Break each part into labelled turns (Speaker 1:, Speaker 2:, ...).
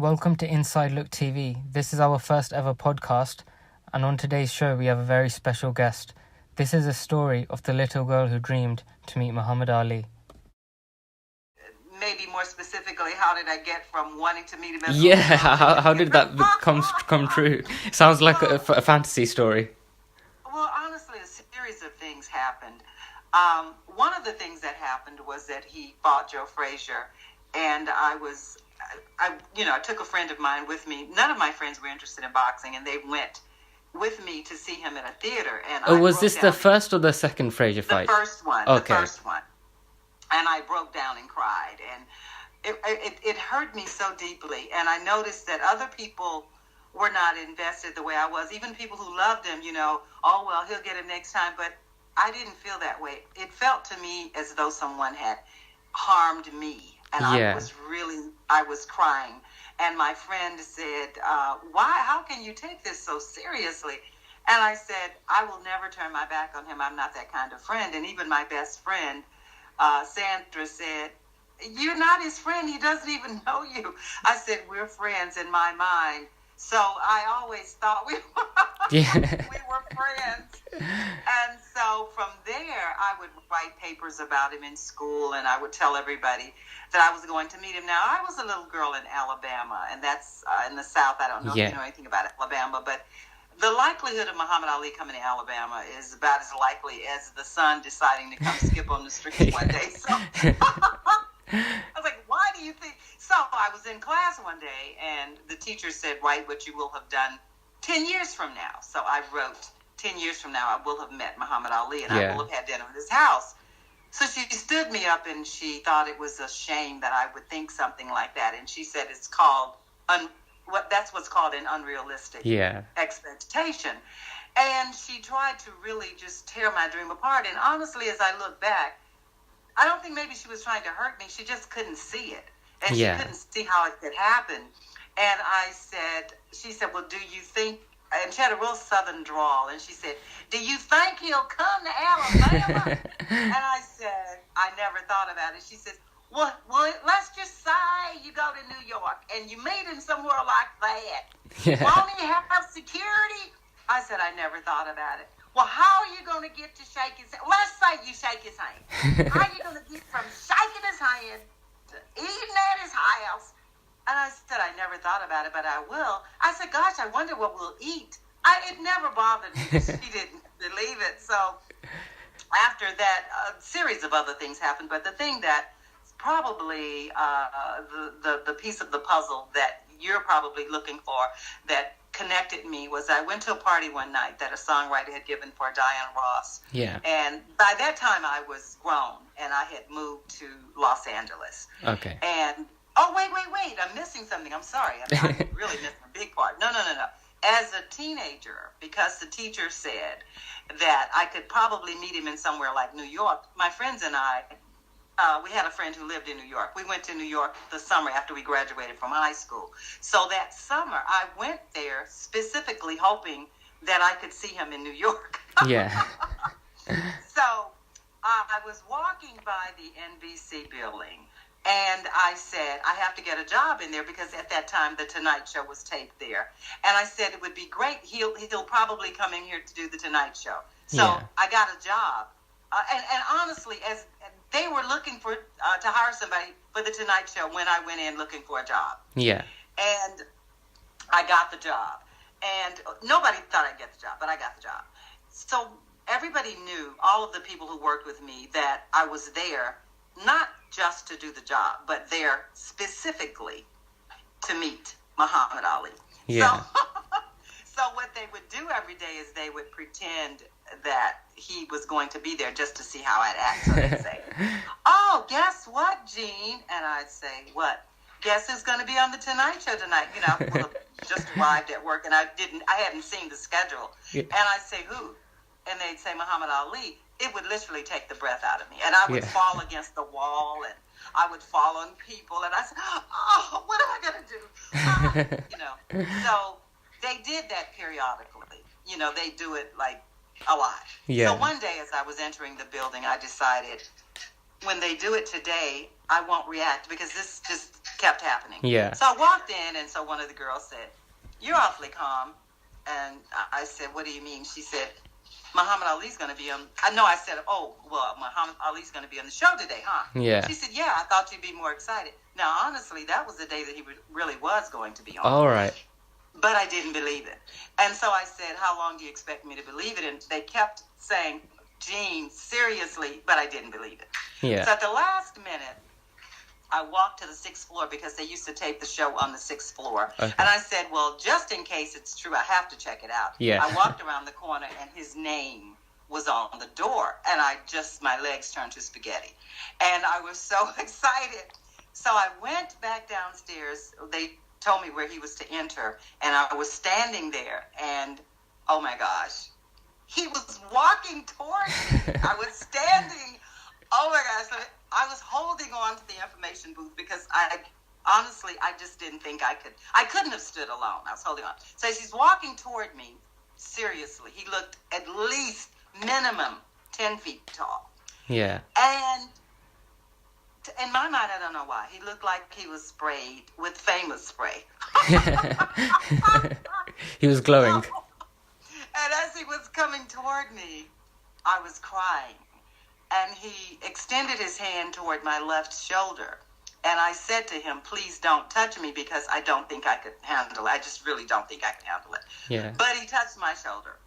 Speaker 1: Welcome to Inside Look TV. This is our first ever podcast, and on today's show we have a very special guest. This is a story of the little girl who dreamed to meet Muhammad Ali.
Speaker 2: Maybe more specifically, how did I get from wanting to meet him as
Speaker 1: how did that come true? It sounds like a fantasy story.
Speaker 2: Well, honestly, a series of things happened. One of the things that happened was that he fought Joe Frazier, and I took a friend of mine with me. None of my friends were interested in boxing, and they went with me to see him in a theater. And
Speaker 1: was this the first or the second Frazier fight?
Speaker 2: The first one.
Speaker 1: Okay.
Speaker 2: The first one. And I broke down and cried, and it hurt me so deeply. And I noticed that other people were not invested the way I was. Even people who loved him, oh well, he'll get him next time. But I didn't feel that way. It felt to me as though someone had harmed me. And I was crying. And my friend said, why? How can you take this so seriously? And I said, I will never turn my back on him. I'm not that kind of friend. And even my best friend, Sandra, said, you're not his friend. He doesn't even know you. I said, we're friends in my mind. So I always thought we were friends. And so from there, I would write papers about him in school, and I would tell everybody that I was going to meet him. Now, I was a little girl in Alabama, and that's in the South. I don't know if you know anything about Alabama, but the likelihood of Muhammad Ali coming to Alabama is about as likely as the sun deciding to come skip on the street one day. So I was like, why do you think? So I was in class one day, and the teacher said, write what you will have done 10 years from now. So I wrote, 10 years from now, I will have met Muhammad Ali, and I will have had dinner at his house. So she stood me up, and she thought it was a shame that I would think something like that. And she said it's called, that's what's called an unrealistic expectation. And she tried to really just tear my dream apart. And honestly, as I look back, I don't think maybe she was trying to hurt me. She just couldn't see it. And she couldn't see how it could happen. And she said, well, do you think, and she had a real southern drawl, and she said, do you think he'll come to Alabama? And I said, I never thought about it. She said, well, let's just say you go to New York and you meet him somewhere like that. Won't he have security? I said, I never thought about it. Well, how are you going to get to shake his hand? Let's say you shake his hand. How are you going to get from shaking his hand to eating at his house? And I said, I never thought about it, but I will. I said, gosh, I wonder what we'll eat. It never bothered me. She didn't believe it. So after that, a series of other things happened. But the thing that probably the piece of the puzzle that you're probably looking for that connected me was I went to a party one night that a songwriter had given for Diana Ross. Yeah. And by that time I was grown and I had moved to Los Angeles. Okay. And wait, I'm missing something. I'm sorry. I'm really missing a big part. No. As a teenager, because the teacher said that I could probably meet him in somewhere like New York, my friends and I, we had a friend who lived in New York. We went to New York the summer after we graduated from high school. So that summer, I went there specifically hoping that I could see him in New York.
Speaker 1: Yeah.
Speaker 2: So I was walking by the NBC building, and I said, I have to get a job in there because at that time the Tonight Show was taped there. And I said it would be great. He'll probably come in here to do the Tonight Show. So I got a job. And honestly, as they were looking for to hire somebody for the Tonight Show when I went in looking for a job. Yeah. And I got the job. And nobody thought I'd get the job, but I got the job. So everybody knew, all of the people who worked with me, that I was there not just to do the job, but there specifically to meet Muhammad Ali. Yeah. So what they would do every day is they would pretend that he was going to be there just to see how I'd act. So they'd say, oh, guess what, Jean? And I'd say, what? Guess who's going to be on the Tonight Show tonight? Well, just arrived at work, and I hadn't seen the schedule. Yeah. And I'd say, who? And they'd say Muhammad Ali. It would literally take the breath out of me. And I would fall against the wall, and I would fall on people, and I said, oh, what am I going to do? So they did that periodically. They do it like a lot. Yeah. So one day as I was entering the building, I decided when they do it today, I won't react because this just kept happening.
Speaker 1: Yeah.
Speaker 2: So I walked in, and so one of the girls said, "You're awfully calm." And I said, "What do you mean?" She said, "Muhammad Ali's going to be on." I said, "Oh, well, Muhammad Ali's going to be on the show today, huh?"
Speaker 1: Yeah.
Speaker 2: She said, "Yeah, I thought you'd be more excited." Now, honestly, that was the day that he really was going to be on.
Speaker 1: All right.
Speaker 2: But I didn't believe it. And so I said, "How long do you expect me to believe it?" And they kept saying, "Jean, seriously," but I didn't believe it.
Speaker 1: Yeah.
Speaker 2: So at the last minute, I walked to the 6th floor because they used to tape the show on the 6th floor.
Speaker 1: Okay.
Speaker 2: And I said, well, just in case it's true, I have to check it out.
Speaker 1: Yeah.
Speaker 2: I walked around the corner and his name was on the door. And my legs turned to spaghetti. And I was so excited. So I went back downstairs. They told me where he was to enter. And I was standing there. And, oh my gosh, he was walking towards me. I was standing. Oh my gosh. I was holding on to the information booth because I just didn't think I could. I couldn't have stood alone. I was holding on. So as he's walking toward me, seriously, he looked at least minimum 10 feet tall.
Speaker 1: Yeah.
Speaker 2: And in my mind, I don't know why, he looked like he was sprayed with famous spray.
Speaker 1: He was glowing.
Speaker 2: And as he was coming toward me, I was crying. And he extended his hand toward my left shoulder. And I said to him, "Please don't touch me because I don't think I could handle it. I just really don't think I could handle it."
Speaker 1: Yeah.
Speaker 2: But he touched my shoulder.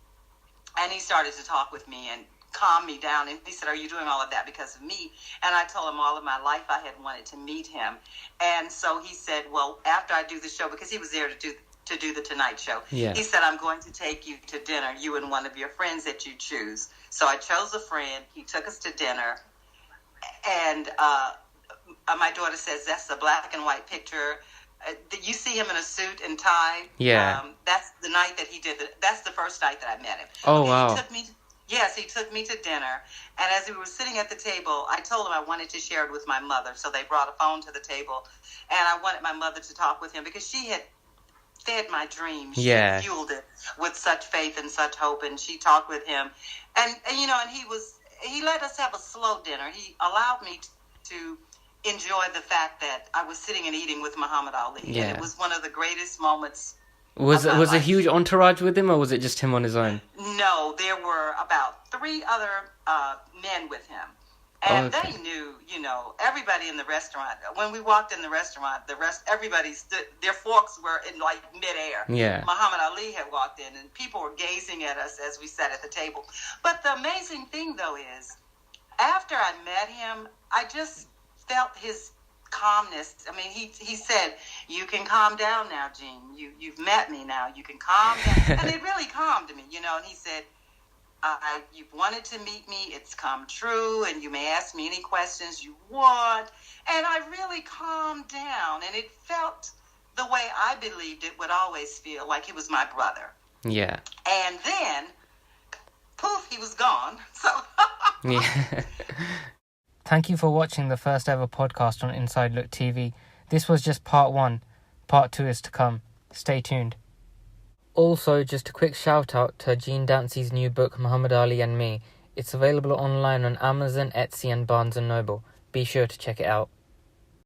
Speaker 2: And he started to talk with me and calm me down. And he said, "Are you doing all of that because of me?" And I told him all of my life I had wanted to meet him. And so he said, "Well, after I do the show," because he was there to do the Tonight Show.
Speaker 1: Yeah.
Speaker 2: He said, "I'm going to take you to dinner, you and one of your friends that you choose." So I chose a friend. He took us to dinner. And my daughter says, "That's a black and white picture." Did you see him in a suit and tie?
Speaker 1: Yeah.
Speaker 2: That's the night that he did that's the first night that I met him.
Speaker 1: Oh,
Speaker 2: okay,
Speaker 1: wow.
Speaker 2: He took me to dinner. And as we were sitting at the table, I told him I wanted to share it with my mother. So they brought a phone to the table. And I wanted my mother to talk with him because she had fed my dreams.
Speaker 1: Yeah.
Speaker 2: She fueled it with such faith and such hope. And she talked with him. And he let us have a slow dinner. He allowed me to enjoy the fact that I was sitting and eating with Muhammad Ali.
Speaker 1: Yeah.
Speaker 2: And it was one of the greatest moments.
Speaker 1: Was
Speaker 2: of my
Speaker 1: a
Speaker 2: life.
Speaker 1: huge entourage with him, or was it just him on his own?
Speaker 2: No, there were about 3 other men with him. And
Speaker 1: okay.
Speaker 2: they knew, everybody in the restaurant. When we walked in the restaurant, everybody stood, their forks were in like midair.
Speaker 1: Yeah.
Speaker 2: Muhammad Ali had walked in and people were gazing at us as we sat at the table. But the amazing thing, though, is after I met him, I just felt his calmness. I mean, he said, "You can calm down now, Jean. You've met me now. You can calm down." And it really calmed me, and he said, "You've wanted to meet me. It's come true, and you may ask me any questions you want." And I really calmed down, and it felt the way I believed it would always feel, like he was my brother.
Speaker 1: Yeah.
Speaker 2: And then, poof, he was gone. So.
Speaker 1: Yeah. Thank you for watching the first ever podcast on Inside Look TV. This was just part 1. Part 2 is to come. Stay tuned. Also, just a quick shout out to Jean Dancy's new book, Muhammad Ali and Me. It's available online on Amazon, Etsy and Barnes & Noble. Be sure to check it out.